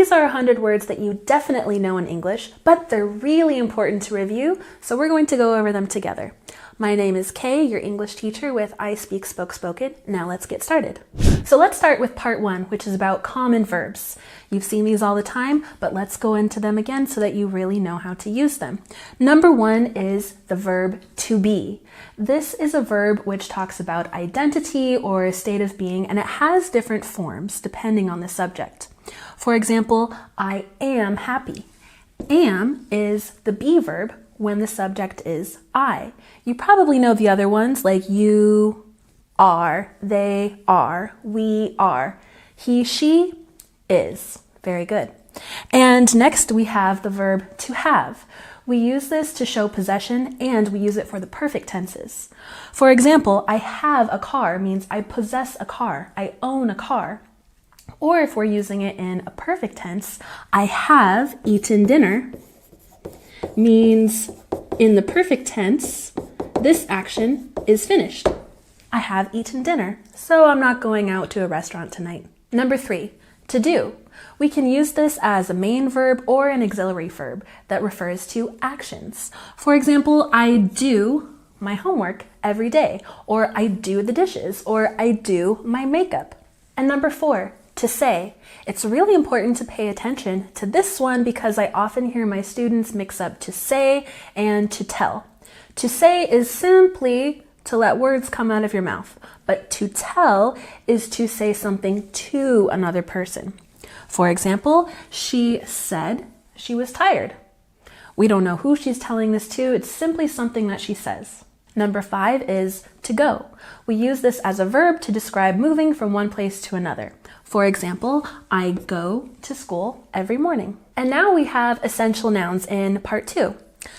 these are 100 words that you definitely know in English, but they're really important to review, so we're going to go over them together. My name is Kay, your English teacher with ISpeakSpokeSpoken. Now let's get started. So let's start with part 1, which is about common verbs. You've seen these all the time, but let's go into them again so that you really know how to use them. Number 1 is the verb to be. This is a verb which talks about identity or a state of being, and it has different forms depending on the subject. For example, I am happy. Am is the be verb when the subject is I. You probably know the other ones like you are, they are, we are, he, she is. Very good. And next we have the verb to have. We use this to show possession and we use it for the perfect tenses. For example, I have a car means I possess a car, I own a car. Or if we're using it in a perfect tense, I have eaten dinner means in the perfect tense, this action is finished. I have eaten dinner, so I'm not going out to a restaurant tonight. Number 3, to do. We can use this as a main verb or an auxiliary verb that refers to actions. For example, I do my homework every day, or I do the dishes, or I do my makeup. And number 4, to say. It's really important to pay attention to this one because I often hear my students mix up to say and to tell. To say is simply to let words come out of your mouth, but to tell is to say something to another person. For example, she said she was tired. We don't know who she's telling this to, it's simply something that she says. Number 5 is to go. We use this as a verb to describe moving from one place to another. For example, I go to school every morning. And now we have essential nouns in part 2.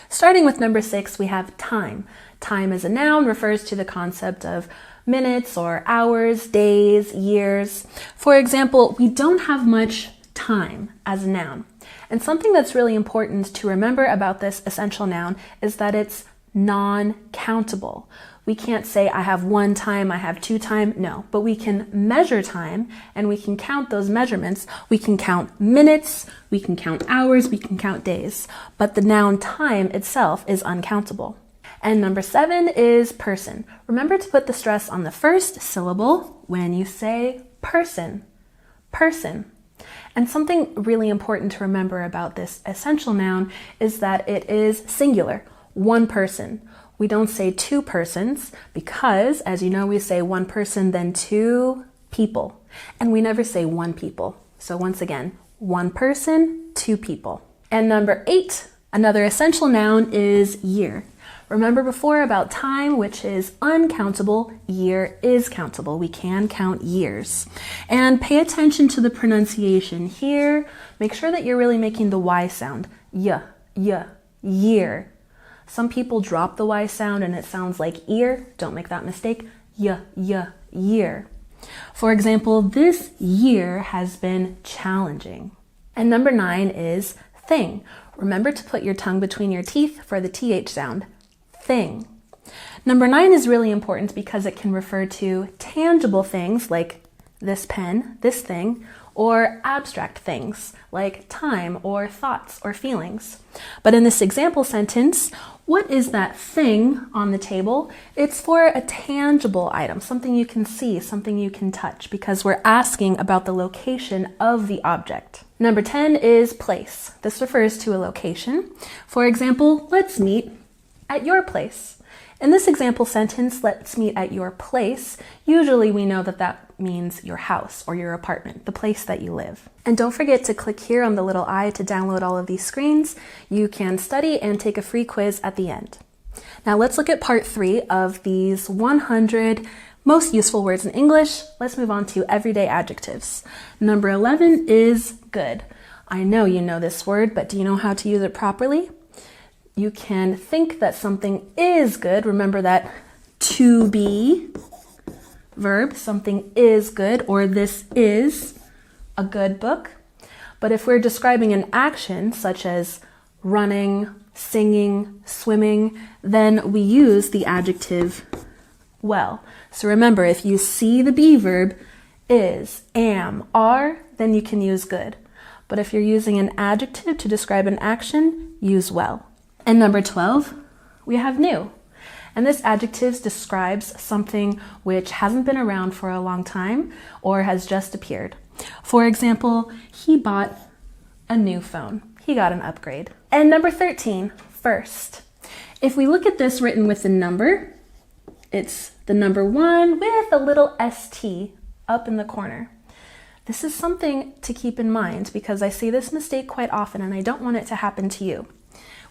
Starting with number 6, we have time. Time as a noun refers to the concept of minutes or hours, days, years. For example, we don't have much time as a noun. And something that's really important to remember about this essential noun is that it's non-countable. We can't say I have 1 time, I have 2 time, no, but we can measure time and we can count those measurements. We can count minutes, we can count hours, we can count days, but the noun time itself is uncountable. And number 7 is person. Remember to put the stress on the first syllable when you say person, person. And something really important to remember about this essential noun is that it is singular, 1 person. We don't say 2 persons because, as you know, we say 1 person, then 2 people. And we never say 1 people. So once again, 1 person, 2 people. And number 8, another essential noun is year. Remember before about time, which is uncountable, year is countable. We can count years. And pay attention to the pronunciation here. Make sure that you're really making the Y sound. Year. Some people drop the Y sound and it sounds like ear. Don't make that mistake. Year. For example, this year has been challenging. And number 9 is thing. Remember to put your tongue between your teeth for the TH sound. Thing. Number 9 is really important because it can refer to tangible things like this pen, this thing, or abstract things like time or thoughts or feelings. But in this example sentence, what is that thing on the table? It's for a tangible item, something you can see, something you can touch, because we're asking about the location of the object. Number 10 is place. This refers to a location. For example, let's meet at your place. In this example sentence, let's meet at your place. Usually we know that that means your house or your apartment, the place that you live. And don't forget to click here on the little I to download all of these screens. You can study and take a free quiz at the end. Now let's look at part 3 of these 100 most useful words in English. Let's move on to everyday adjectives. Number 11 is good. I know you know this word, but do you know how to use it properly? You can think that something is good. Remember that to be verb, something is good, or this is a good book. But if we're describing an action such as running, singing, swimming, then we use the adjective well. So remember, if you see the be verb is, am, are, then you can use good. But if you're using an adjective to describe an action, use well. And number 12, we have new. And this adjective describes something which hasn't been around for a long time or has just appeared. For example, he bought a new phone. He got an upgrade. And number 13, first. If we look at this written with the number, it's the number 1 with a little ST up in the corner. This is something to keep in mind because I see this mistake quite often and I don't want it to happen to you.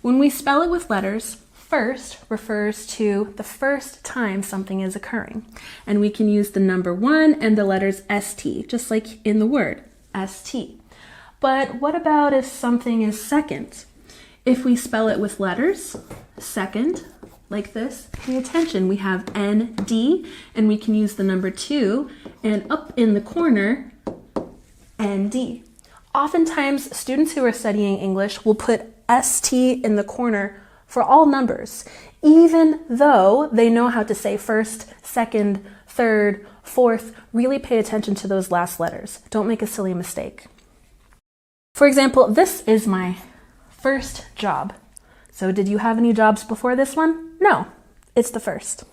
When we spell it with letters, first refers to the first time something is occurring. And we can use the number 1 and the letters ST, just like in the word, ST. But what about if something is second? If we spell it with letters, second, like this, pay attention. We have ND, and we can use the number 2, and up in the corner, ND. Oftentimes, students who are studying English will put ST in the corner for all numbers, even though they know how to say first, second, third, fourth. Really pay attention to those last letters. Don't make a silly mistake. For example, this is my first job. So did you have any jobs before this one? No, it's the first.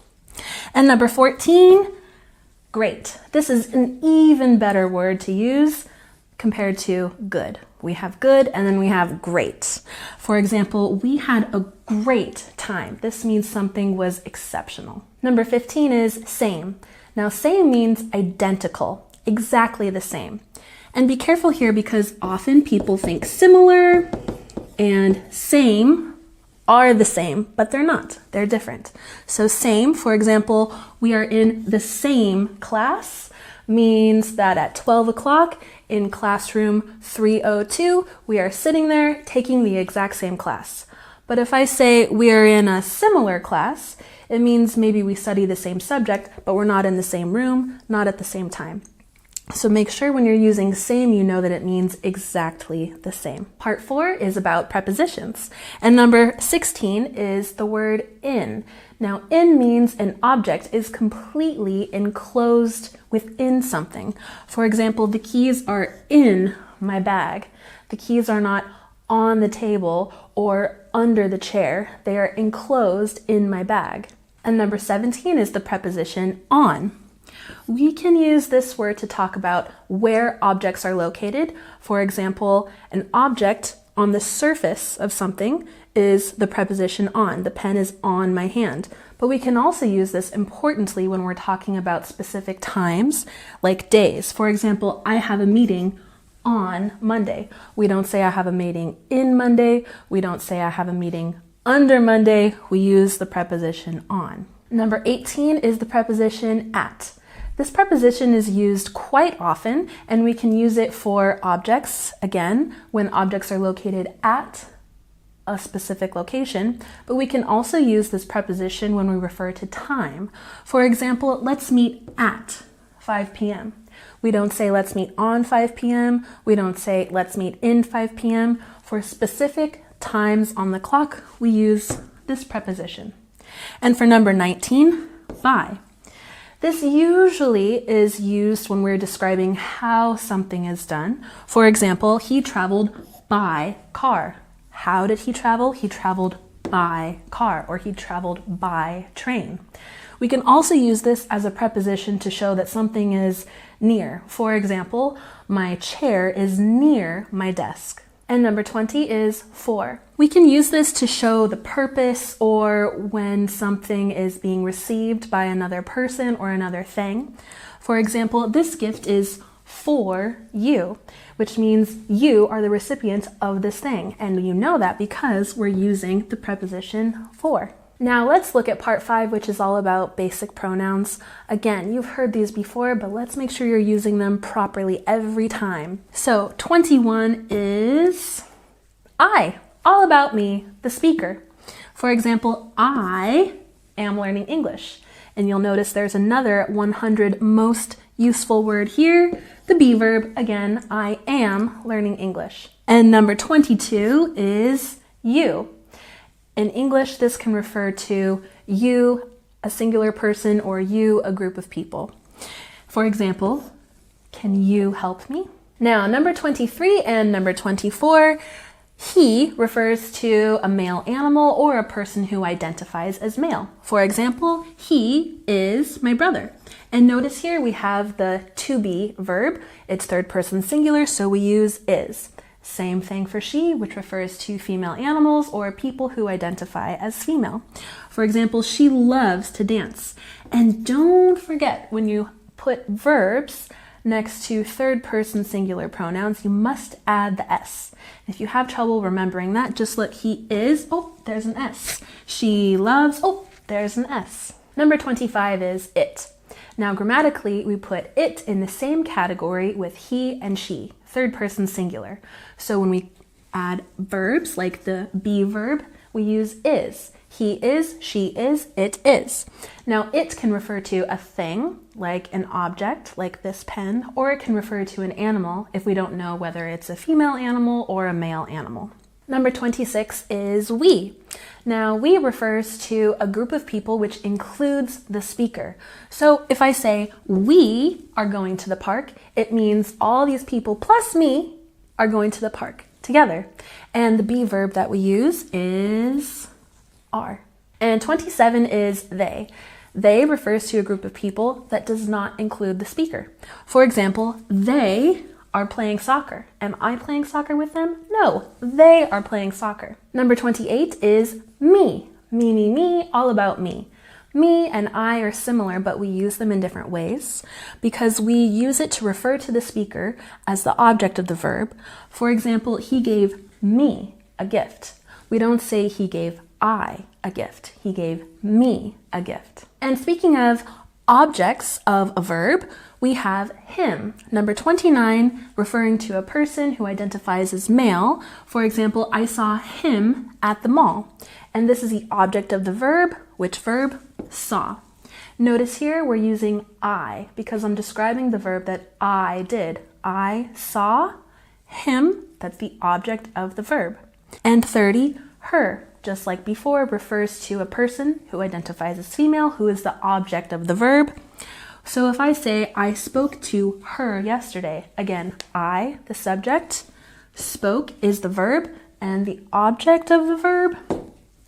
And number 14, great. This is an even better word to use compared to good. We have good and then we have great. For example, we had a great time. This means something was exceptional. Number 15 is same. Now, same means identical, exactly the same. And be careful here because often people think similar and same are the same, but they're not. They're different. So same, for example, we are in the same class means that at 12 o'clock in classroom 302, we are sitting there taking the exact same class. But if I say we are in a similar class, it means maybe we study the same subject, but we're not in the same room, not at the same time. So make sure when you're using same, you know that it means exactly the same. Part 4 is about prepositions. And number 16 is the word in. Now, in means an object is completely enclosed within something. For example, the keys are in my bag. The keys are not on the table or under the chair. They are enclosed in my bag. And number 17 is the preposition on. We can use this word to talk about where objects are located. For example, an object on the surface of something is the preposition on. The pen is on my hand. But we can also use this importantly when we're talking about specific times, like days. For example, I have a meeting on Monday. We don't say I have a meeting in Monday. We don't say I have a meeting under Monday. We use the preposition on. Number 18 is the preposition at. This preposition is used quite often, and we can use it for objects, again, when objects are located at a specific location, but we can also use this preposition when we refer to time. For example, let's meet at 5 p.m. We don't say let's meet on 5 p.m. We don't say let's meet in 5 p.m. For specific times on the clock, we use this preposition. And for number 19, by. This usually is used when we're describing how something is done. For example, he traveled by car. How did he travel? He traveled by car, or he traveled by train. We can also use this as a preposition to show that something is near. For example, my chair is near my desk. And number 20 is for. We can use this to show the purpose or when something is being received by another person or another thing. For example, this gift is for you, which means you are the recipient of this thing. And you know that because we're using the preposition for. Now let's look at part 5, which is all about basic pronouns. Again, you've heard these before, but let's make sure you're using them properly every time. So 21 is I, all about me, the speaker. For example, I am learning English. And you'll notice there's another 100 most useful word here, the be verb. Again, I am learning English. And number 22 is you. In English, this can refer to you, a singular person, or you, a group of people. For example, can you help me? Now, number 23 and number 24, he refers to a male animal or a person who identifies as male. For example, he is my brother. And notice here we have the to be verb. It's third person singular, so we use is. Same thing for she, which refers to female animals or people who identify as female. For example, she loves to dance. And don't forget, when you put verbs next to third person singular pronouns, you must add the S. If you have trouble remembering that, just look, he is, oh, there's an S. She loves, oh, there's an S. Number 25 is it. Now, grammatically, we put it in the same category with he and she, third person singular. So when we add verbs like the be verb, we use is. He is, she is, it is. Now, it can refer to a thing, like an object, like this pen, or it can refer to an animal if we don't know whether it's a female animal or a male animal. Number 26 is we. Now, we refers to a group of people which includes the speaker. So if I say we are going to the park, it means all these people plus me are going to the park together. And the be verb that we use is are. And 27 is they. They refers to a group of people that does not include the speaker. For example, they are playing soccer. Am I playing soccer with them? No, they are playing soccer. Number 28 is me. Me, all about me. Me and I are similar, but we use them in different ways because we use it to refer to the speaker as the object of the verb. For example, he gave me a gift. We don't say he gave I a gift. He gave me a gift. And speaking of objects of a verb, we have him. Number 29, referring to a person who identifies as male. For example, I saw him at the mall. And this is the object of the verb. Which verb? Saw. Notice here we're using I because I'm describing the verb that I did. I saw him. That's the object of the verb. And 30, her. Just like before, refers to a person who identifies as female, who is the object of the verb. So if I say, I spoke to her yesterday, again, I, the subject, spoke is the verb, and the object of the verb,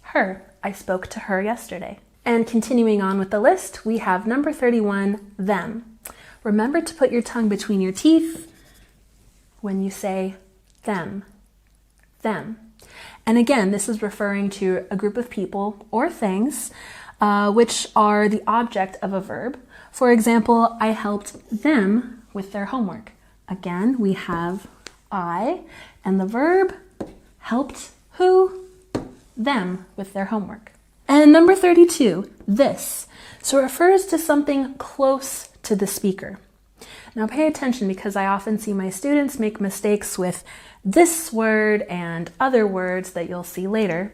her. I spoke to her yesterday. And continuing on with the list, we have number 31, them. Remember to put your tongue between your teeth when you say them, them. And again, this is referring to a group of people or things which are the object of a verb. For example, I helped them with their homework. Again, we have I, and the verb helped who? Them with their homework. And number 32, this. So it refers to something close to the speaker. Now pay attention because I often see my students make mistakes with this word and other words that you'll see later.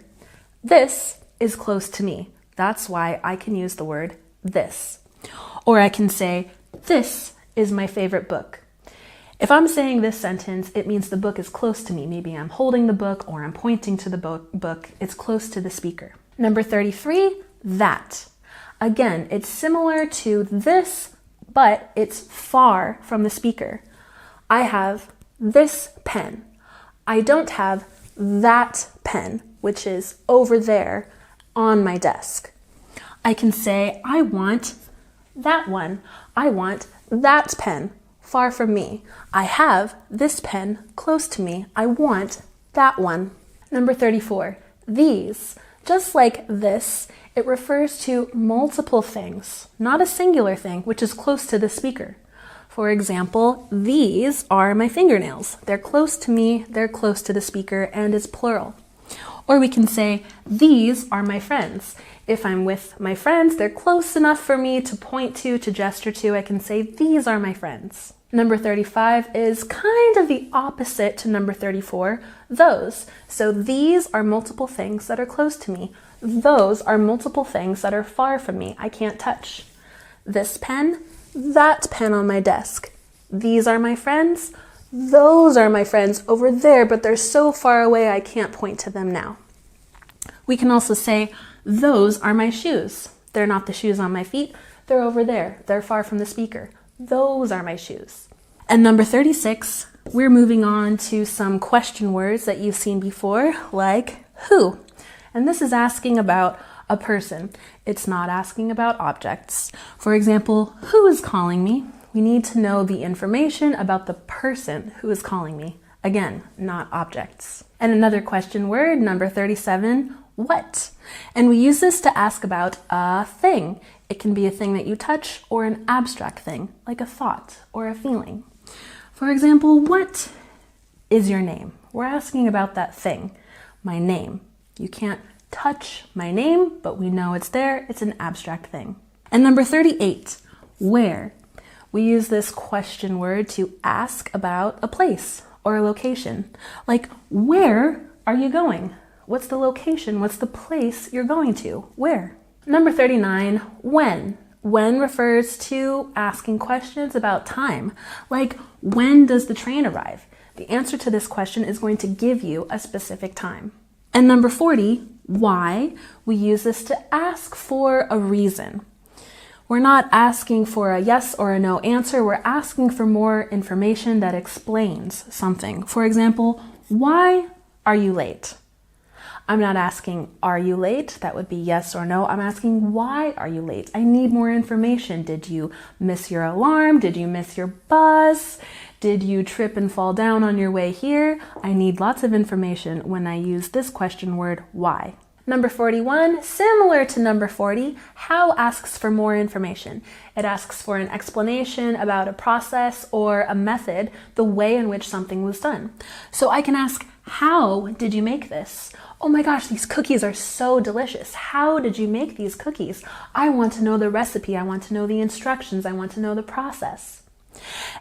This is close to me. That's why I can use the word this. Or I can say, this is my favorite book. If I'm saying this sentence, it means the book is close to me. Maybe I'm holding the book or I'm pointing to the book. It's close to the speaker. Number 33, that. Again, it's similar to this, but it's far from the speaker. I have this pen. I don't have that pen, which is over there on my desk. I can say, I want that one. I want that pen far from me. I have this pen close to me. I want that one. Number 34, these. Just like this, it refers to multiple things, not a singular thing, which is close to the speaker. For example, these are my fingernails. They're close to me, they're close to the speaker, and it's plural. Or we can say, these are my friends. If I'm with my friends, they're close enough for me to point to gesture to. I can say, these are my friends. Number 35 is kind of the opposite to number 34, those. So these are multiple things that are close to me. Those are multiple things that are far from me, I can't touch. This pen, that pen on my desk. These are my friends. Those are my friends over there, but they're so far away I can't point to them now. We can also say, those are my shoes. They're not the shoes on my feet. They're over there. They're far from the speaker. Those are my shoes. And number 36, We're moving on to some question words that you've seen before, like who. And this is asking about a person. It's not asking about objects. For example, who is calling me? We need to know the information about the person who is calling me. Again, not objects. And another question word, number 37, what? And we use this to ask about a thing. It can be a thing that you touch or an abstract thing, like a thought or a feeling. For example, what is your name? We're asking about that thing, my name. You can't touch my name, but we know it's there. It's an abstract thing. And number 38, where? We use this question word to ask about a place or a location. Like, where are you going? What's the location? What's the place you're going to? Where? Number 39, when. When refers to asking questions about time. Like, when does the train arrive? The answer to this question is going to give you a specific time. And number 40, why. We use this to ask for a reason. We're not asking for a yes or a no answer. We're asking for more information that explains something. For example, why are you late? I'm not asking, are you late? That would be yes or no. I'm asking, why are you late? I need more information. Did you miss your alarm? Did you miss your bus? Did you trip and fall down on your way here? I need lots of information when I use this question word, why. Number 41, similar to number 40, how asks for more information. It asks for an explanation about a process or a method, the way in which something was done. So I can ask, how did you make this? Oh my gosh, these cookies are so delicious. How did you make these cookies? I want to know the recipe. I want to know the instructions. I want to know the process.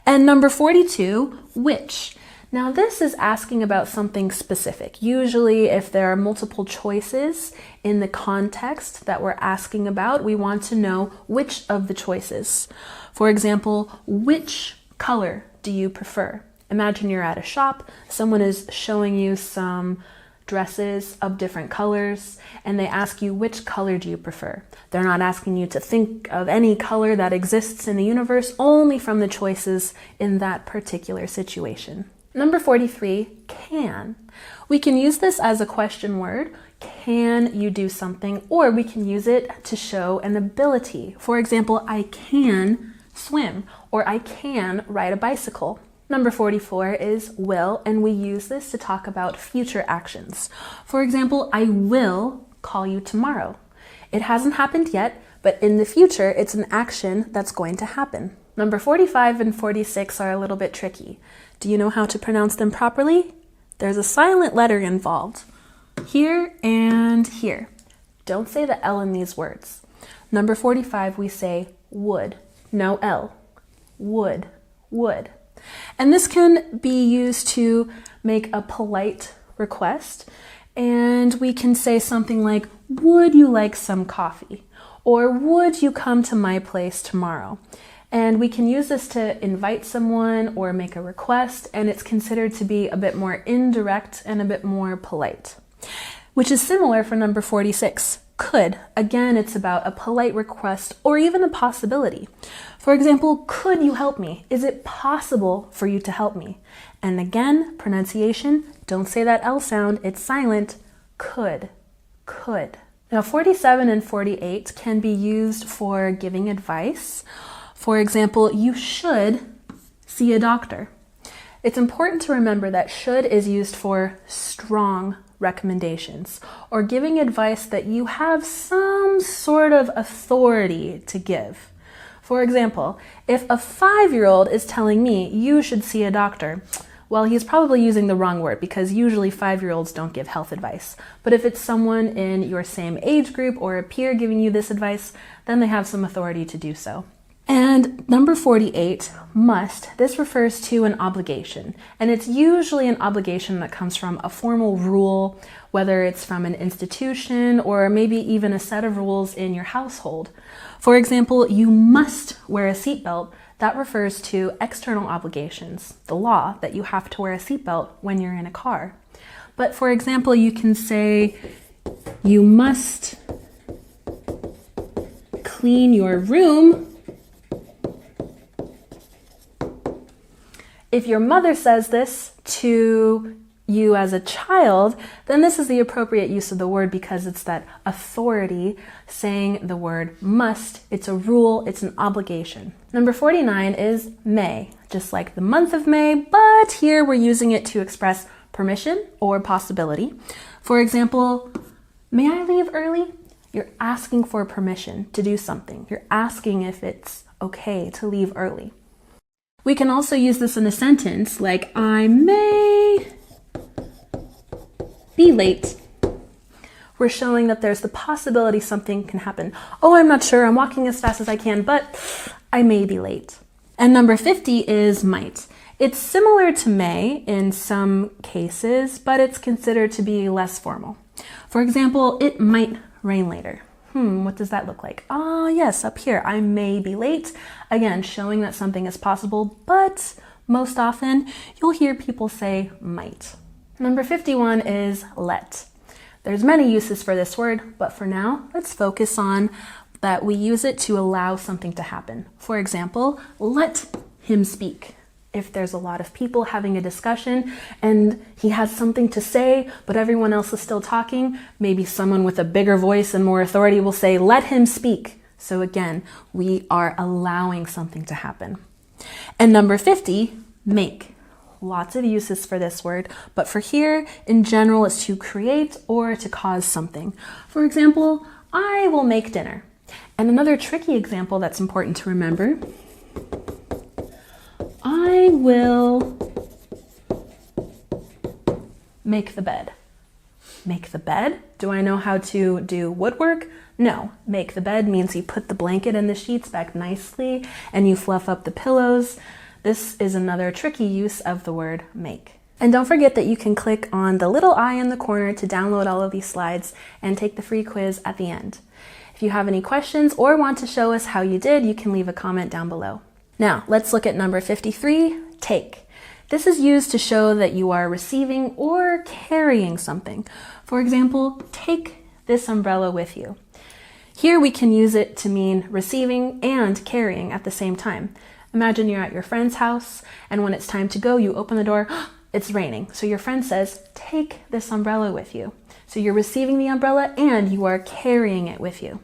And number 42, which. Now this is asking about something specific. Usually if there are multiple choices in the context that we're asking about, we want to know which of the choices. For example, which color do you prefer? Imagine you're at a shop, someone is showing you some dresses of different colors, and they ask you, which color do you prefer? They're not asking you to think of any color that exists in the universe, only from the choices in that particular situation. Number 43, can. We can use this as a question word. Can you do something? Or we can use it to show an ability. For example, I can swim, or I can ride a bicycle. Number 44 is will, and we use this to talk about future actions. For example, I will call you tomorrow. It hasn't happened yet, but in the future, it's an action that's going to happen. Number 45 and 46 are a little bit tricky. Do you know how to pronounce them properly? There's a silent letter involved. Here and here. Don't say the L in these words. Number 45, we say would. No L. Would. Would. And this can be used to make a polite request. And we can say something like, would you like some coffee? Or would you come to my place tomorrow? And we can use this to invite someone or make a request, and it's considered to be a bit more indirect and a bit more polite. Which is similar for number 46, could. Again, it's about a polite request or even a possibility. For example, could you help me? Is it possible for you to help me? And again, pronunciation, don't say that L sound, it's silent. Could. Could. Now 47 and 48 can be used for giving advice. For example, you should see a doctor. It's important to remember that should is used for strong recommendations or giving advice that you have some sort of authority to give. For example, if a 5-year-old is telling me you should see a doctor, well, he's probably using the wrong word because usually 5-year-olds don't give health advice. But if it's someone in your same age group or a peer giving you this advice, then they have some authority to do so. And number 48, must. This refers to an obligation, and it's usually an obligation that comes from a formal rule, whether it's from an institution or maybe even a set of rules in your household. For example, you must wear a seatbelt. That refers to external obligations, the law that you have to wear a seatbelt when you're in a car. But for example, you can say, you must clean your room If your mother says this to you as a child, then this is the appropriate use of the word because it's that authority saying the word must. It's a rule, it's an obligation. Number 49 is may, just like the month of May, but here we're using it to express permission or possibility. For example, may I leave early? You're asking for permission to do something. You're asking if it's okay to leave early. We can also use this in a sentence like, I may be late. We're showing that there's the possibility something can happen. Oh, I'm not sure. I'm walking as fast as I can, but I may be late. And number 50 is might. It's similar to may in some cases, but it's considered to be less formal. For example, it might rain later. What does that look like? Ah, yes, up here, I may be late. Again, showing that something is possible, but most often you'll hear people say might. Number 51 is let. There's many uses for this word, but for now, let's focus on that we use it to allow something to happen. For example, let him speak. If there's a lot of people having a discussion and he has something to say, but everyone else is still talking, maybe someone with a bigger voice and more authority will say, let him speak. So again, we are allowing something to happen. And number 50, make. Lots of uses for this word, but for here, in general, it's to create or to cause something. For example, I will make dinner. And another tricky example that's important to remember, I will make the bed. Make the bed? Do I know how to do woodwork? No. Make the bed means you put the blanket and the sheets back nicely and you fluff up the pillows. This is another tricky use of the word make. And don't forget that you can click on the little eye in the corner to download all of these slides and take the free quiz at the end. If you have any questions or want to show us how you did, you can leave a comment down below. Now, let's look at number 53, take. This is used to show that you are receiving or carrying something. For example, take this umbrella with you. Here we can use it to mean receiving and carrying at the same time. Imagine you're at your friend's house, and when it's time to go, you open the door, it's raining. So your friend says, take this umbrella with you. So you're receiving the umbrella and you are carrying it with you.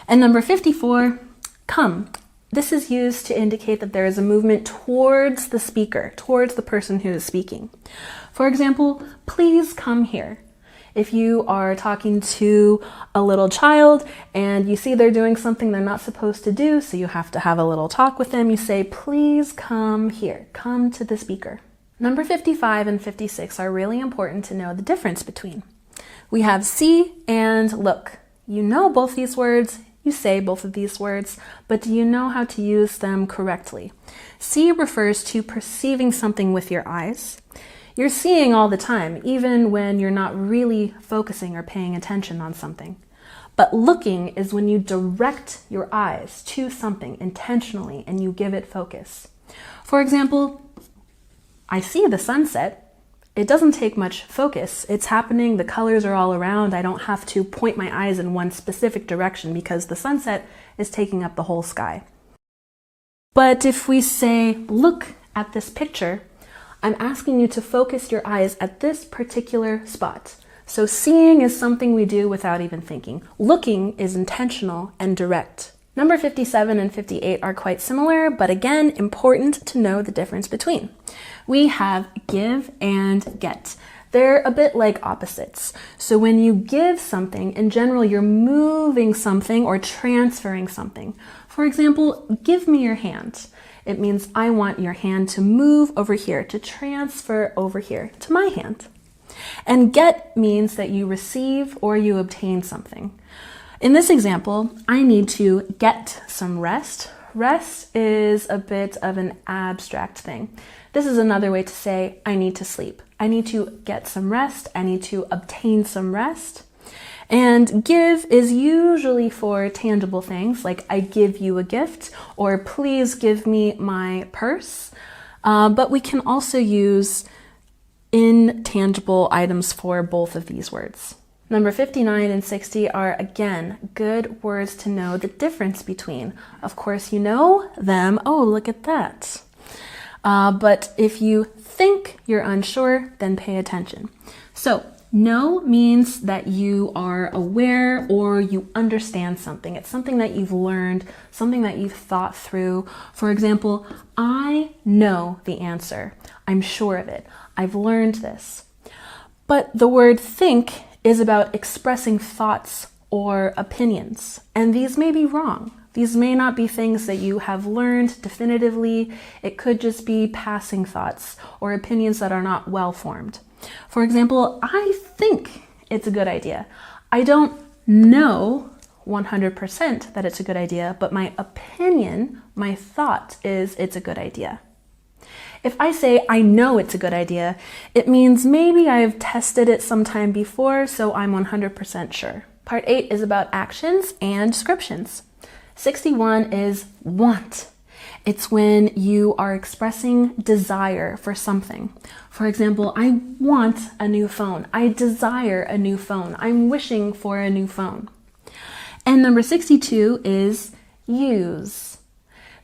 And number 54, come. This is used to indicate that there is a movement towards the speaker, towards the person who is speaking. For example, please come here. If you are talking to a little child and you see they're doing something they're not supposed to do, so you have to have a little talk with them, you say, please come here, come to the speaker. Number 55 and 56 are really important to know the difference between. We have see and look. You know both these words, you say both of these words, but do you know how to use them correctly? See refers to perceiving something with your eyes. You're seeing all the time, even when you're not really focusing or paying attention on something. But looking is when you direct your eyes to something intentionally and you give it focus. For example, I see the sunset. It doesn't take much focus. It's happening, the colors are all around. I don't have to point my eyes in one specific direction because the sunset is taking up the whole sky. But if we say, look at this picture, I'm asking you to focus your eyes at this particular spot. So seeing is something we do without even thinking. Looking is intentional and direct. Number 57 and 58 are quite similar, but again, important to know the difference between. We have give and get. They're a bit like opposites. So when you give something, in general, you're moving something or transferring something. For example, give me your hand. It means I want your hand to move over here, to transfer over here to my hand. And get means that you receive or you obtain something. In this example, I need to get some rest. Rest is a bit of an abstract thing. This is another way to say I need to sleep. I need to get some rest. I need to obtain some rest. And give is usually for tangible things like I give you a gift or please give me my purse. But we can also use intangible items for both of these words. Number 59 and 60 are, again, good words to know the difference between. Of course, you know them. Oh, look at that. But if you think you're unsure, then pay attention. So, know means that you are aware or you understand something. It's something that you've learned, something that you've thought through. For example, I know the answer. I'm sure of it. I've learned this. But the word think is about expressing thoughts or opinions, and these may be wrong. These may not be things that you have learned definitively. It could just be passing thoughts or opinions that are not well formed. For example, I think it's a good idea. I don't know 100% that it's a good idea, but my opinion, my thought is it's a good idea. If I say I know it's a good idea, it means maybe I've tested it sometime before, so I'm 100% sure. Part 8 is about actions and descriptions. 61 is want. It's when you are expressing desire for something. For example, I want a new phone. I desire a new phone. I'm wishing for a new phone. And number 62 is use.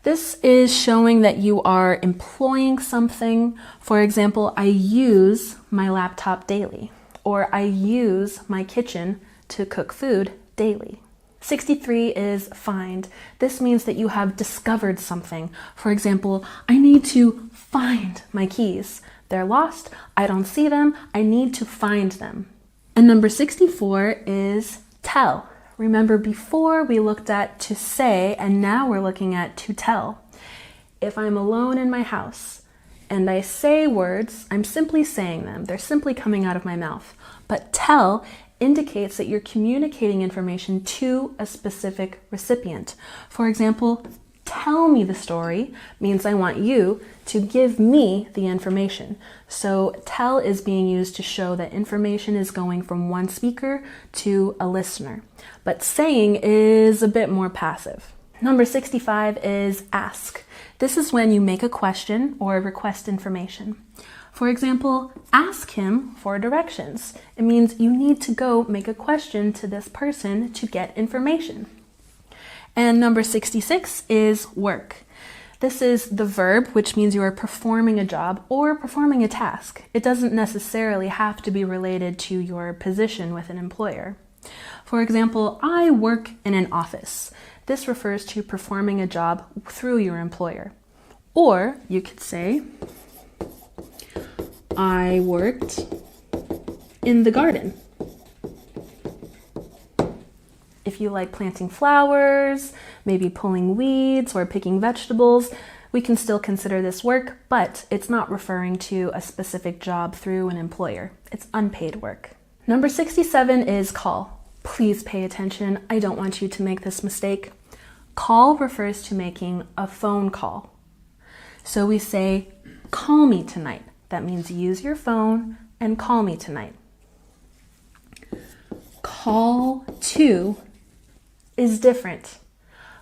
This is showing that you are employing something. For example, I use my laptop daily, or I use my kitchen to cook food daily. 63 is find. This means that you have discovered something. For example, I need to find my keys. They're lost. I don't see them. I need to find them. And number 64 is tell. Remember, before we looked at to say, and now we're looking at to tell. If I'm alone in my house and I say words, I'm simply saying them. They're simply coming out of my mouth. But tell indicates that you're communicating information to a specific recipient. For example, tell me the story means I want you to give me the information. So tell is being used to show that information is going from one speaker to a listener. But saying is a bit more passive. Number 65 is ask. This is when you make a question or request information. For example, ask him for directions. It means you need to go make a question to this person to get information. And number 66 is work. This is the verb, which means you are performing a job or performing a task. It doesn't necessarily have to be related to your position with an employer. For example, I work in an office. This refers to performing a job through your employer. Or you could say, I worked in the garden. If you like planting flowers, maybe pulling weeds or picking vegetables, we can still consider this work, but it's not referring to a specific job through an employer. It's unpaid work. Number 67 is call. Please pay attention. I don't want you to make this mistake. Call refers to making a phone call. So we say, call me tonight. That means use your phone and call me tonight. Call to is different.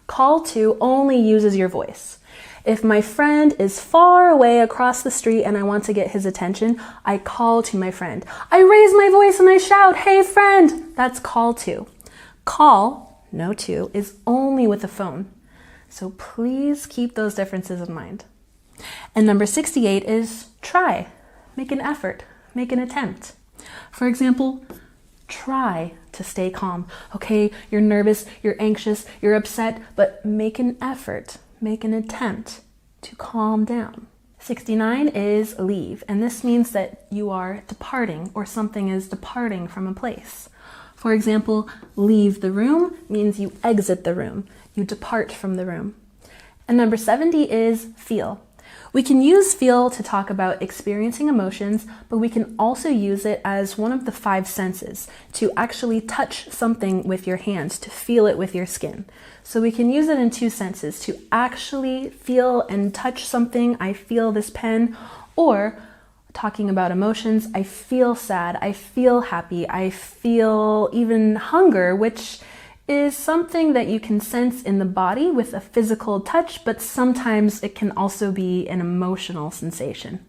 Call to only uses your voice. If my friend is far away across the street and I want to get his attention, I call to my friend. I raise my voice and I shout, hey friend! That's call to. Call, no to, is only with the phone. So please keep those differences in mind. And number 68 is try. Make an effort. Make an attempt. For example, try to stay calm. Okay, you're nervous, you're anxious, you're upset, but make an effort. Make an attempt to calm down. 69 is leave, and this means that you are departing or something is departing from a place. For example, leave the room means you exit the room. You depart from the room. And number 70 is feel. We can use feel to talk about experiencing emotions, but we can also use it as one of the 5 senses to actually touch something with your hands, to feel it with your skin. So we can use it in 2 senses, to actually feel and touch something. I feel this pen, or talking about emotions, I feel sad, I feel happy, I feel even hunger, which is something that you can sense in the body with a physical touch, but sometimes it can also be an emotional sensation.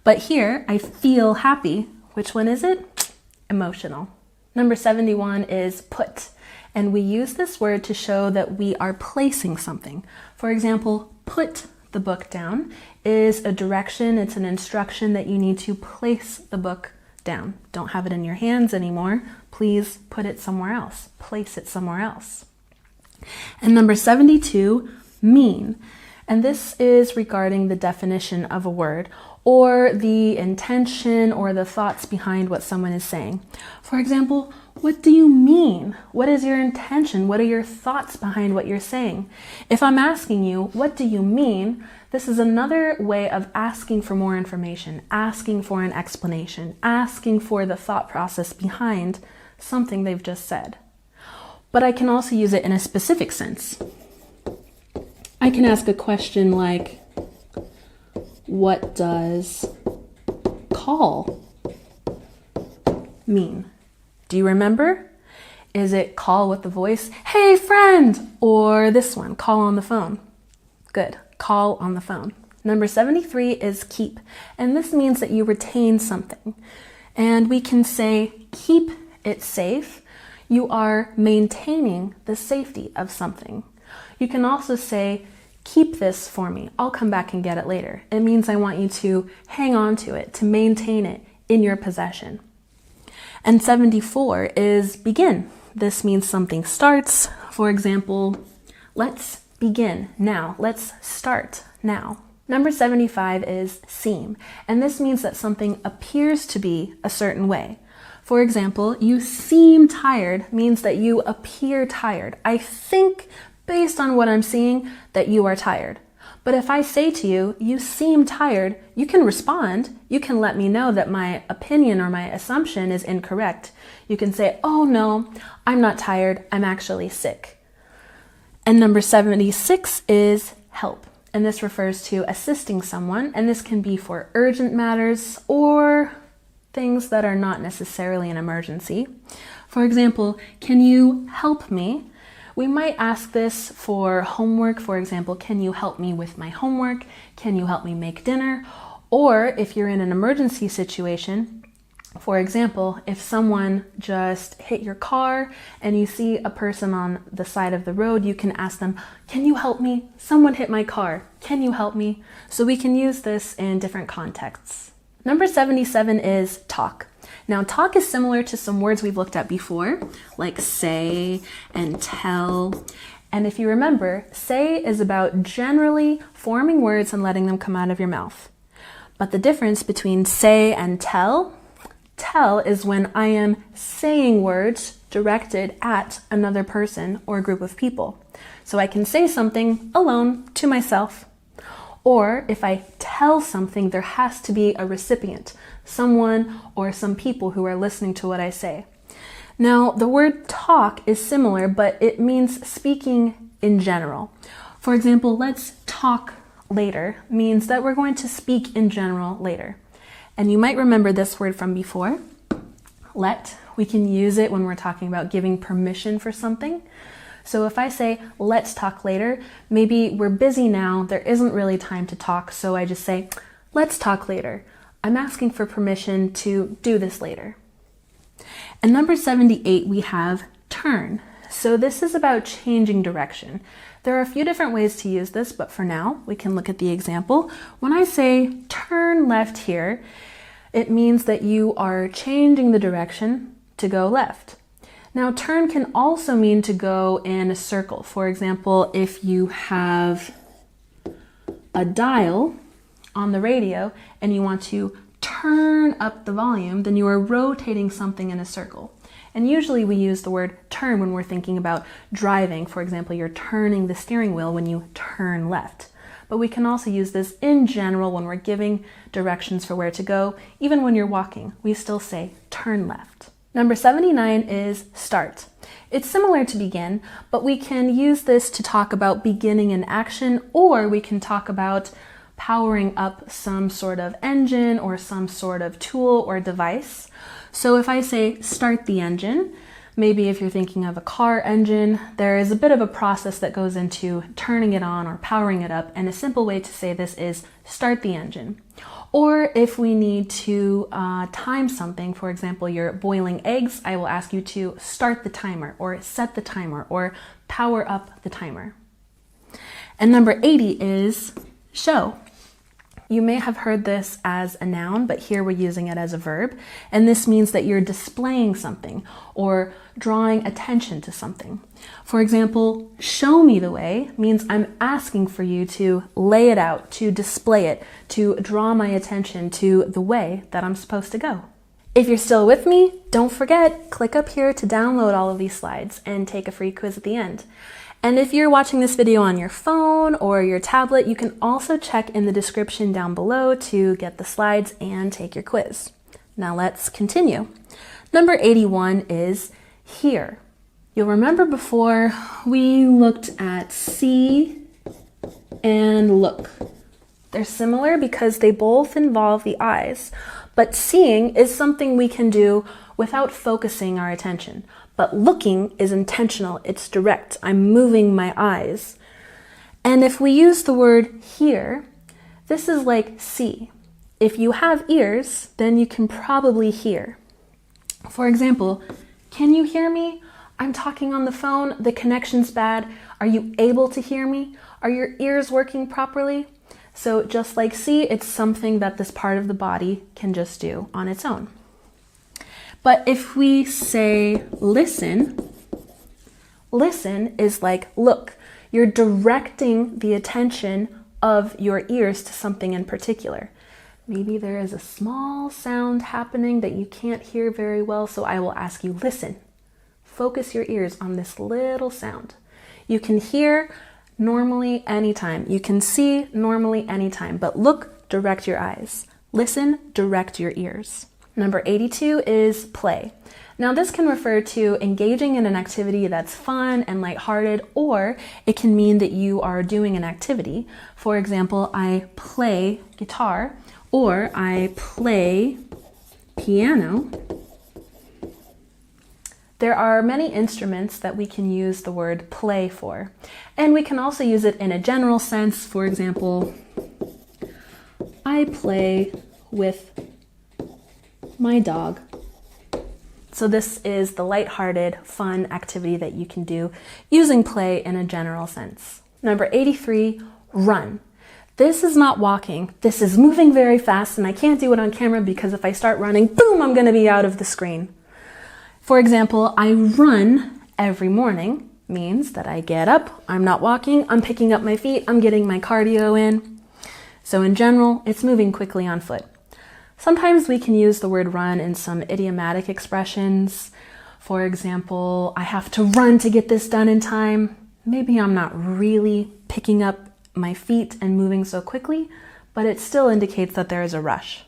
But here, I feel happy. Which one is it? Emotional. Number 71 is put, and we use this word to show that we are placing something. For example, put the book down is a direction, it's an instruction that you need to place the book down. Don't have it in your hands anymore. Please put it somewhere else. Place it somewhere else. And number 72, mean. And this is regarding the definition of a word or the intention or the thoughts behind what someone is saying. For example, what do you mean? What is your intention? What are your thoughts behind what you're saying? If I'm asking you, what do you mean? This is another way of asking for more information, asking for an explanation, asking for the thought process behind something they've just said. But I can also use it in a specific sense. I can ask a question like, what does call mean? Do you remember? Is it call with the voice, hey friend, or this one, call on the phone? Good, call on the phone. Number 73 is keep, and this means that you retain something. And we can say keep it safe. You are maintaining the safety of something. You can also say, keep this for me. I'll come back and get it later. It means I want you to hang on to it, to maintain it in your possession. And 74 is begin. This means something starts. For example, let's begin now. Let's start now. Number 75 is seem, and this means that something appears to be a certain way. For example, you seem tired means that you appear tired. I think, based on what I'm seeing, that you are tired. But if I say to you, you seem tired, you can respond. You can let me know that my opinion or my assumption is incorrect. You can say, oh no, I'm not tired, I'm actually sick. And number 76 is help. And this refers to assisting someone, and this can be for urgent matters or things that are not necessarily an emergency. For example, can you help me? We might ask this for homework. For example, can you help me with my homework? Can you help me make dinner? Or if you're in an emergency situation, for example, if someone just hit your car and you see a person on the side of the road, you can ask them, can you help me? Someone hit my car. Can you help me? So we can use this in different contexts. Number 77 is talk. Now, talk is similar to some words we've looked at before, like say and tell. And if you remember, say is about generally forming words and letting them come out of your mouth. But the difference between say and tell is when I am saying words directed at another person or a group of people. So I can say something alone to myself. Or if I tell something, there has to be a recipient, someone or some people who are listening to what I say. Now, the word talk is similar, but it means speaking in general. For example, let's talk later means that we're going to speak in general later. And you might remember this word from before, let. We can use it when we're talking about giving permission for something. So if I say, let's talk later, maybe we're busy now, there isn't really time to talk, so I just say, let's talk later. I'm asking for permission to do this later. And number 78, we have turn. So this is about changing direction. There are a few different ways to use this, but for now, we can look at the example. When I say turn left here, it means that you are changing the direction to go left. Now, turn can also mean to go in a circle. For example, if you have a dial on the radio and you want to turn up the volume, then you are rotating something in a circle. And usually we use the word turn when we're thinking about driving. For example, you're turning the steering wheel when you turn left. But we can also use this in general when we're giving directions for where to go. Even when you're walking, we still say turn left. Number 79 is start. It's similar to begin, but we can use this to talk about beginning an action, or we can talk about powering up some sort of engine or some sort of tool or device. So if I say start the engine, maybe if you're thinking of a car engine, there is a bit of a process that goes into turning it on or powering it up, and a simple way to say this is start the engine. Or if we need to time something, for example, you're boiling eggs, I will ask you to start the timer or set the timer or power up the timer. And number 80 is Show. You may have heard this as a noun, but here we're using it as a verb. And this means that you're displaying something or drawing attention to something. For example, show me the way means I'm asking for you to lay it out, to display it, to draw my attention to the way that I'm supposed to go. If you're still with me, don't forget, click up here to download all of these slides and take a free quiz at the end. And if you're watching this video on your phone or your tablet, you can also check in the description down below to get the slides and take your quiz. Now let's continue. Number 81 is hear. You'll remember before we looked at see and look. They're similar because they both involve the eyes, but seeing is something we can do without focusing our attention. But looking is intentional, it's direct. I'm moving my eyes. And if we use the word hear, this is like see. If you have ears, then you can probably hear. For example, can you hear me? I'm talking on the phone, the connection's bad. Are you able to hear me? Are your ears working properly? So just like see, it's something that this part of the body can just do on its own. But if we say listen, listen is like look. You're directing the attention of your ears to something in particular. Maybe there is a small sound happening that you can't hear very well, so I will ask you, listen. Focus your ears on this little sound. You can hear normally anytime. You can see normally anytime, but look, direct your eyes. Listen, direct your ears. Number 82 is play. Now this can refer to engaging in an activity that's fun and lighthearted, or it can mean that you are doing an activity. For example, I play guitar, or I play piano. There are many instruments that we can use the word play for, and we can also use it in a general sense. For example, I play with my dog. So this is the lighthearted, fun activity that you can do using play in a general sense. Number 83, run. This is not walking. This is moving very fast, and I can't do it on camera because if I start running, boom, I'm going to be out of the screen. For example, I run every morning means that I get up, I'm not walking, I'm picking up my feet, I'm getting my cardio in. So in general, it's moving quickly on foot. Sometimes we can use the word run in some idiomatic expressions. For example, I have to run to get this done in time. Maybe I'm not really picking up my feet and moving so quickly, but it still indicates that there is a rush.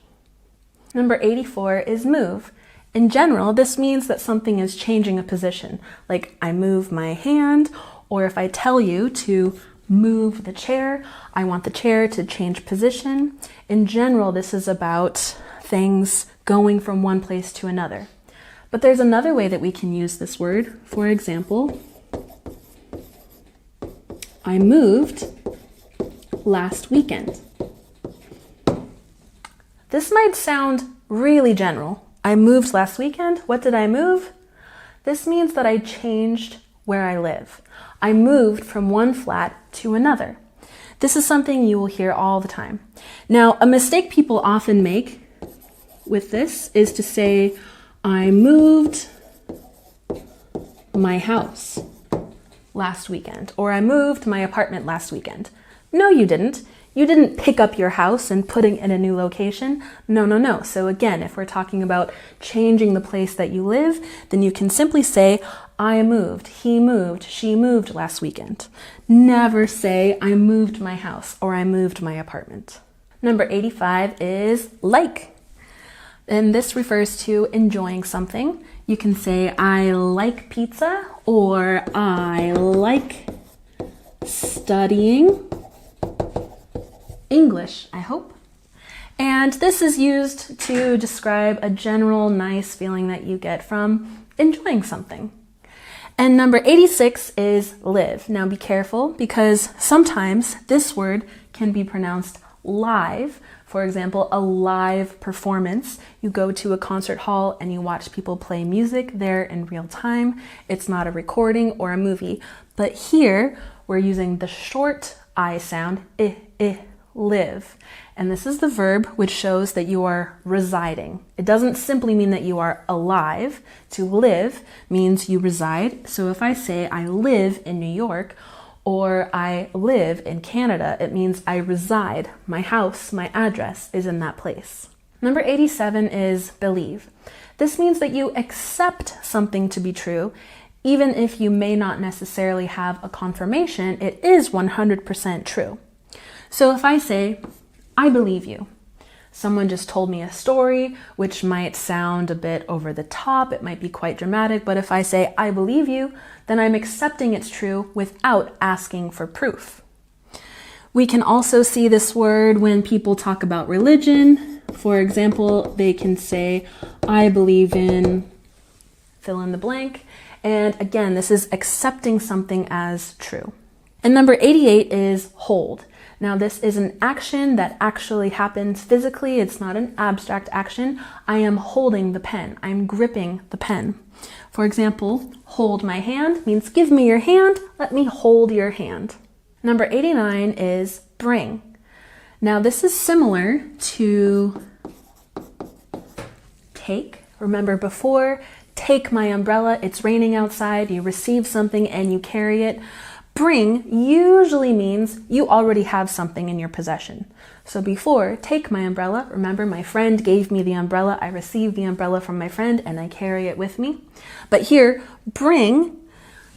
Number 84 is move. In general, this means that something is changing a position, like I move my hand, or if I tell you to move the chair, I want the chair to change position. In general, this is about things going from one place to another. But there's another way that we can use this word. For example, I moved last weekend. This might sound really general. I moved last weekend. What did I move? This means that I changed where I live. I moved from one flat to another. This is something you will hear all the time. Now, a mistake people often make with this is to say, I moved my house last weekend, or I moved my apartment last weekend. No, you didn't. You didn't pick up your house and put it in a new location. No. So again, if we're talking about changing the place that you live, then you can simply say, I moved, he moved, she moved last weekend. Never say, I moved my house or I moved my apartment. Number 85 is like. And this refers to enjoying something. You can say, I like pizza, or I like studying English, I hope. And this is used to describe a general nice feeling that you get from enjoying something. And number 86 is live. Now be careful because sometimes this word can be pronounced live. For example, a live performance. You go to a concert hall and you watch people play music there in real time. It's not a recording or a movie. But here we're using the short I sound, live. And this is the verb which shows that you are residing. It doesn't simply mean that you are alive. To live means you reside. So if I say I live in New York or I live in Canada, it means I reside. My house, my address is in that place. Number 87 is believe. This means that you accept something to be true. Even if you may not necessarily have a confirmation, it is 100% true. So if I say, I believe you, someone just told me a story, which might sound a bit over the top, it might be quite dramatic, but if I say, I believe you, then I'm accepting it's true without asking for proof. We can also see this word when people talk about religion. For example, they can say, I believe in fill in the blank. And again, this is accepting something as true. And number 88 is hold. Now this is an action that actually happens physically. It's not an abstract action. I am holding the pen. I'm gripping the pen. For example, hold my hand means give me your hand. Let me hold your hand. Number 89 is bring. Now this is similar to take. Remember before, take my umbrella, it's raining outside, you receive something and you carry it. Bring usually means you already have something in your possession. So before, take my umbrella, remember my friend gave me the umbrella, I received the umbrella from my friend and I carry it with me. But here, bring,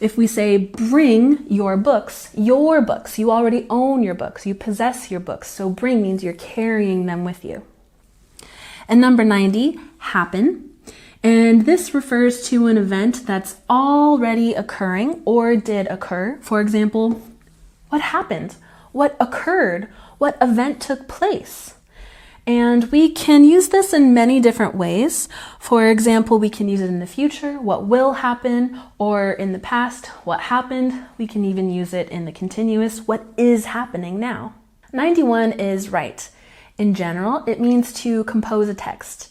if we say bring your books, you already own your books, you possess your books. So bring means you're carrying them with you. And number 90, happen. And this refers to an event that's already occurring or did occur. For example, what happened? What occurred? What event took place? And we can use this in many different ways. For example, we can use it in the future, what will happen, or in the past, what happened. We can even use it in the continuous, what is happening now. 91 is write. In general, it means to compose a text.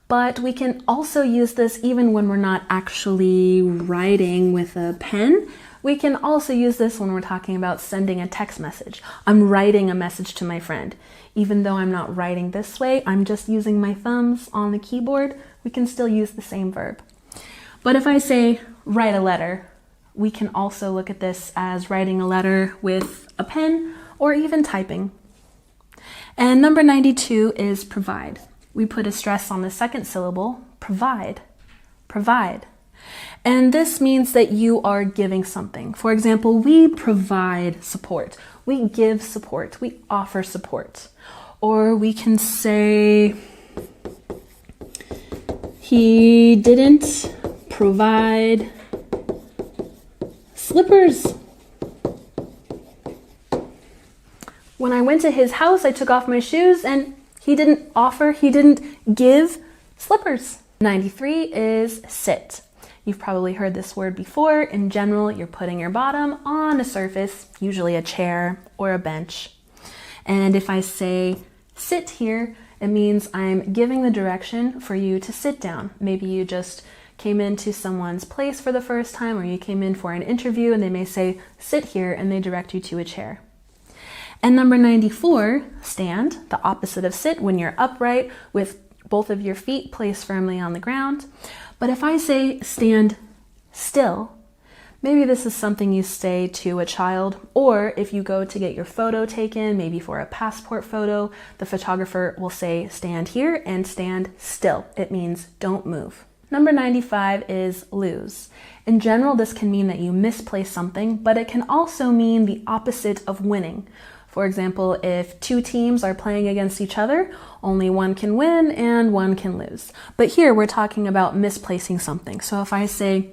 But we can also use this even when we're not actually writing with a pen. We can also use this when we're talking about sending a text message. I'm writing a message to my friend. Even though I'm not writing this way, I'm just using my thumbs on the keyboard, we can still use the same verb. But if I say write a letter, we can also look at this as writing a letter with a pen or even typing. And number 92 is provide. We put a stress on the second syllable, provide, provide. And this means that you are giving something. For example, we provide support. We give support. We offer support. Or we can say, he didn't provide slippers. When I went to his house, I took off my shoes and he didn't give slippers. 93 is sit. You've probably heard this word before. In general, you're putting your bottom on a surface, usually a chair or a bench. And if I say sit here, it means I'm giving the direction for you to sit down. Maybe you just came into someone's place for the first time, or you came in for an interview and they may say sit here and they direct you to a chair. And number 94, stand, the opposite of sit, when you're upright with both of your feet placed firmly on the ground. But if I say stand still, maybe this is something you say to a child, or if you go to get your photo taken, maybe for a passport photo, the photographer will say stand here and stand still. It means don't move. Number 95 is lose. In general, this can mean that you misplace something, but it can also mean the opposite of winning. For example, if two teams are playing against each other, only one can win and one can lose. But here we're talking about misplacing something. So if I say,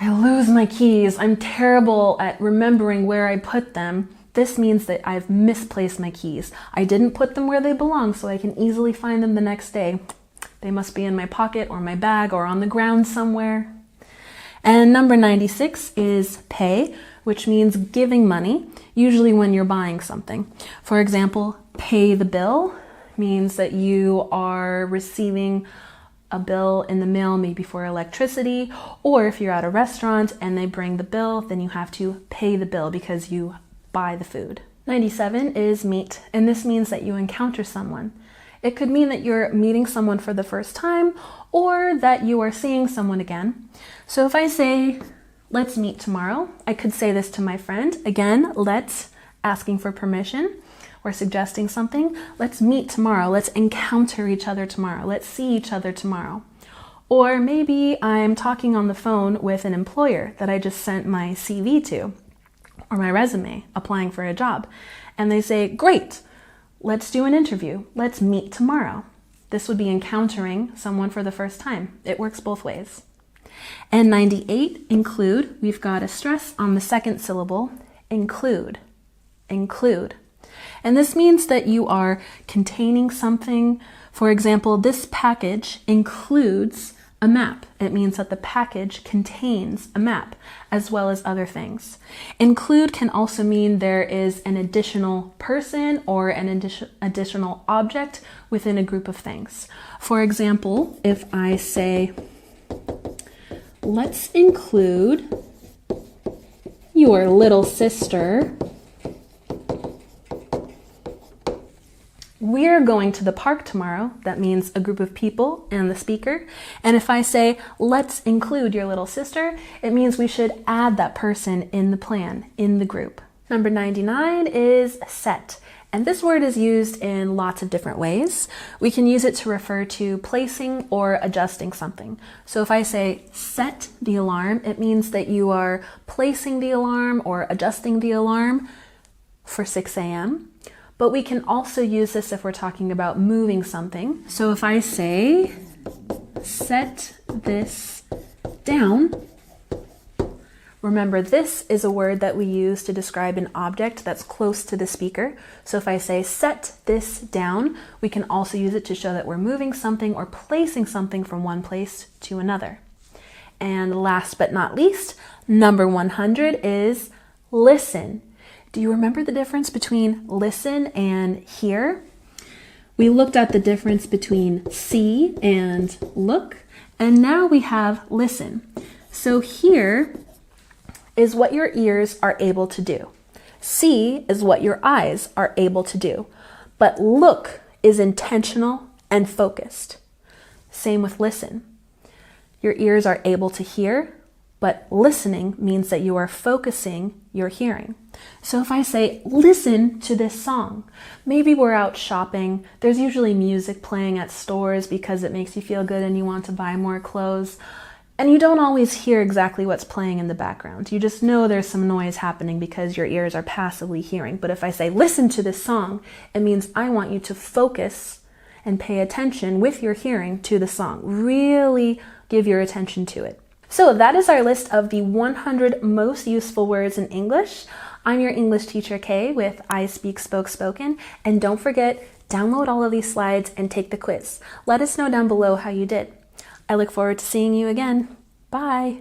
I lose my keys, I'm terrible at remembering where I put them, this means that I've misplaced my keys. I didn't put them where they belong so I can easily find them the next day. They must be in my pocket or my bag or on the ground somewhere. And number 96 is pay, which means giving money, usually when you're buying something. For example, pay the bill means that you are receiving a bill in the mail, maybe for electricity, or if you're at a restaurant and they bring the bill, then you have to pay the bill because you buy the food. 97 is meet, and this means that you encounter someone. It could mean that you're meeting someone for the first time or that you are seeing someone again. So if I say, let's meet tomorrow, I could say this to my friend. Again, let's, asking for permission or suggesting something. Let's meet tomorrow. Let's encounter each other tomorrow. Let's see each other tomorrow. Or maybe I'm talking on the phone with an employer that I just sent my CV to or my resume, applying for a job. And they say, great, let's do an interview. Let's meet tomorrow. This would be encountering someone for the first time. It works both ways. And 98, include, we've got a stress on the second syllable, include, include. And this means that you are containing something. For example, this package includes a map. It means that the package contains a map as well as other things. Include can also mean there is an additional person or an additional object within a group of things. For example, if I say, let's include your little sister. We're going to the park tomorrow. That means a group of people and the speaker. And if I say, let's include your little sister, it means we should add that person in the plan, in the group. Number 99 is set. And this word is used in lots of different ways. We can use it to refer to placing or adjusting something. So if I say set the alarm, it means that you are placing the alarm or adjusting the alarm for 6 a.m. But we can also use this if we're talking about moving something. So if I say, set this down, remember this is a word that we use to describe an object that's close to the speaker. So if I say, set this down, we can also use it to show that we're moving something or placing something from one place to another. And last but not least, number 100 is listen. Do you remember the difference between listen and hear? We looked at the difference between see and look, and now we have listen. So hear is what your ears are able to do. See is what your eyes are able to do. But look is intentional and focused. Same with listen. Your ears are able to hear, but listening means that you are focusing your hearing. So if I say, listen to this song, maybe we're out shopping. There's usually music playing at stores because it makes you feel good and you want to buy more clothes. And you don't always hear exactly what's playing in the background. You just know there's some noise happening because your ears are passively hearing. But if I say, listen to this song, it means I want you to focus and pay attention with your hearing to the song. Really give your attention to it. So that is our list of the 100 most useful words in English. I'm your English teacher, Kay, with ISpeakSpokeSpoken. And don't forget, download all of these slides and take the quiz. Let us know down below how you did. I look forward to seeing you again. Bye.